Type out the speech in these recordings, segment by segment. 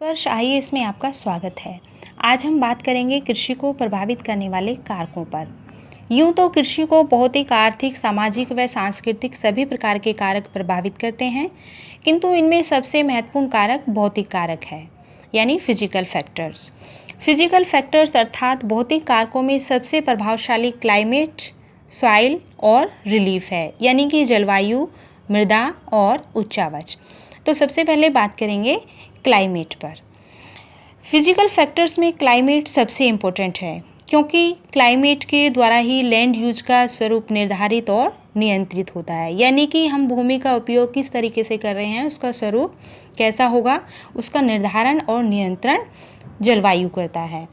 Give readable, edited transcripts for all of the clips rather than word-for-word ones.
कर्ष आइए इसमें आपका स्वागत है। आज हम बात करेंगे कृषि को प्रभावित करने वाले कारकों पर। यूँ तो कृषि को भौतिक, आर्थिक, सामाजिक व सांस्कृतिक सभी प्रकार के कारक प्रभावित करते हैं, किंतु इनमें सबसे महत्वपूर्ण कारक भौतिक कारक है, यानी फिजिकल फैक्टर्स। फिजिकल फैक्टर्स अर्थात भौतिक कारकों में सबसे प्रभावशाली क्लाइमेट, सॉइल और रिलीफ है, यानी कि जलवायु, मृदा और उच्चावच। तो सबसे पहले बात करेंगे क्लाइमेट पर। फिजिकल फैक्टर्स में क्लाइमेट सबसे इम्पोर्टेंट है, क्योंकि क्लाइमेट के द्वारा ही लैंड यूज का स्वरूप निर्धारित और नियंत्रित होता है, यानी कि हम भूमि का उपयोग किस तरीके से कर रहे हैं, उसका स्वरूप कैसा होगा, उसका निर्धारण और नियंत्रण जलवायु करता है।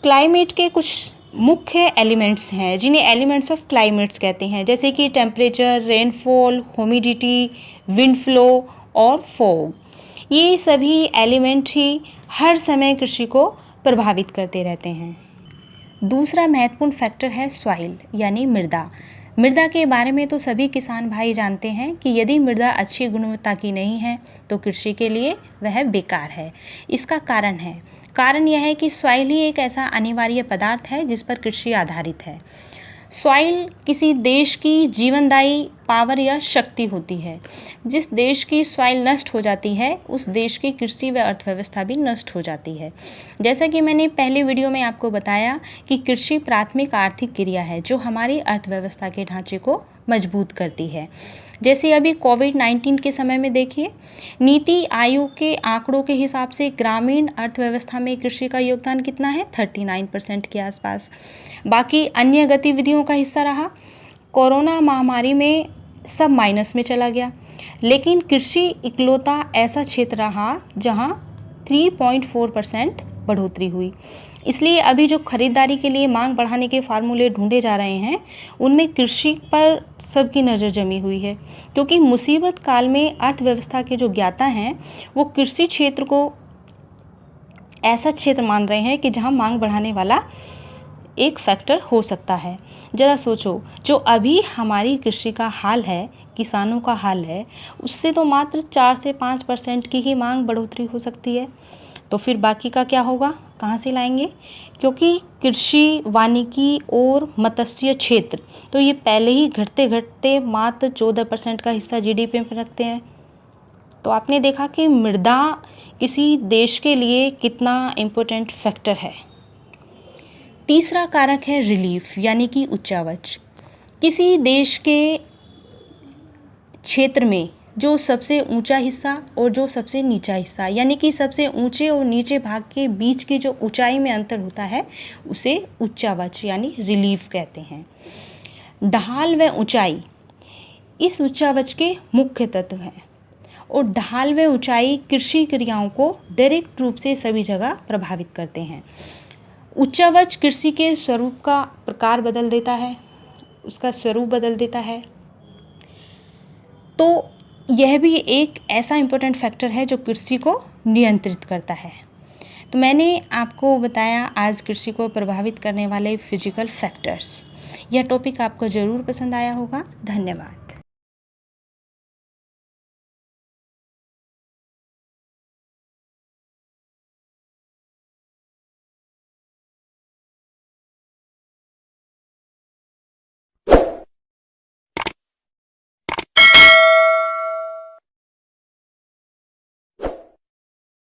क्लाइमेट के कुछ मुख्य एलिमेंट्स हैं जिन्हें एलिमेंट्स ऑफ क्लाइमेट्स कहते हैं, जैसे कि temperature, rainfall, humidity, wind flow और फॉग। ये सभी एलिमेंट ही हर समय कृषि को प्रभावित करते रहते हैं। दूसरा महत्वपूर्ण फैक्टर है सॉइल, यानी मृदा। मृदा के बारे में तो सभी किसान भाई जानते हैं कि यदि मृदा अच्छी गुणवत्ता की नहीं है तो कृषि के लिए वह बेकार है। इसका कारण यह है कि सॉइल ही एक ऐसा अनिवार्य पदार्थ है जिस पर कृषि आधारित है। सॉइल किसी देश की जीवनदायी पावर या शक्ति होती है। जिस देश की सॉइल नष्ट हो जाती है, उस देश की कृषि व अर्थव्यवस्था भी नष्ट हो जाती है। जैसा कि मैंने पहले वीडियो में आपको बताया कि कृषि प्राथमिक आर्थिक क्रिया है जो हमारी अर्थव्यवस्था के ढांचे को मजबूत करती है। जैसे अभी कोविड-19 के समय में देखिए, नीति आयोग के आंकड़ों के हिसाब से ग्रामीण अर्थव्यवस्था में कृषि का योगदान कितना है, 39% के आसपास। बाकी अन्य गतिविधियों का हिस्सा रहा। कोरोना महामारी में सब माइनस में चला गया, लेकिन कृषि इकलौता ऐसा क्षेत्र रहा जहां 3.4% बढ़ोतरी हुई। इसलिए अभी जो खरीदारी के लिए मांग बढ़ाने के फार्मूले ढूंढे जा रहे हैं, उनमें कृषि पर सबकी नज़र जमी हुई है, क्योंकि मुसीबत काल में अर्थव्यवस्था के जो ज्ञाता हैं वो कृषि क्षेत्र को ऐसा क्षेत्र मान रहे हैं कि जहां मांग बढ़ाने वाला एक फैक्टर हो सकता है। ज़रा सोचो, जो अभी हमारी कृषि का हाल है, किसानों का हाल है, उससे तो मात्र 4 से 5% की ही मांग बढ़ोतरी हो सकती है। तो फिर बाकी का क्या होगा, कहाँ से लाएंगे? क्योंकि कृषि, वानिकी और मत्स्य क्षेत्र तो ये पहले ही घटते घटते मात्र 14% का हिस्सा जीडीपी में रखते हैं। तो आपने देखा कि मृदा किसी देश के लिए कितना इम्पोर्टेंट फैक्टर है। तीसरा कारक है रिलीफ, यानी कि उच्चावच। किसी देश के क्षेत्र में जो सबसे ऊंचा हिस्सा और जो सबसे नीचा हिस्सा, यानी कि सबसे ऊंचे और नीचे भाग के बीच की जो ऊंचाई में अंतर होता है, उसे उच्चावच यानी रिलीफ कहते हैं। ढाल व ऊंचाई इस उच्चावच के मुख्य तत्व हैं, और ढाल व ऊंचाई कृषि क्रियाओं को डायरेक्ट रूप से सभी जगह प्रभावित करते हैं। उच्चावच कृषि के स्वरूप का प्रकार बदल देता है, उसका स्वरूप बदल देता है। तो यह भी एक ऐसा इम्पोर्टेंट फैक्टर है जो कृषि को नियंत्रित करता है। तो मैंने आपको बताया आज कृषि को प्रभावित करने वाले फिजिकल फैक्टर्स। यह टॉपिक आपको ज़रूर पसंद आया होगा। धन्यवाद।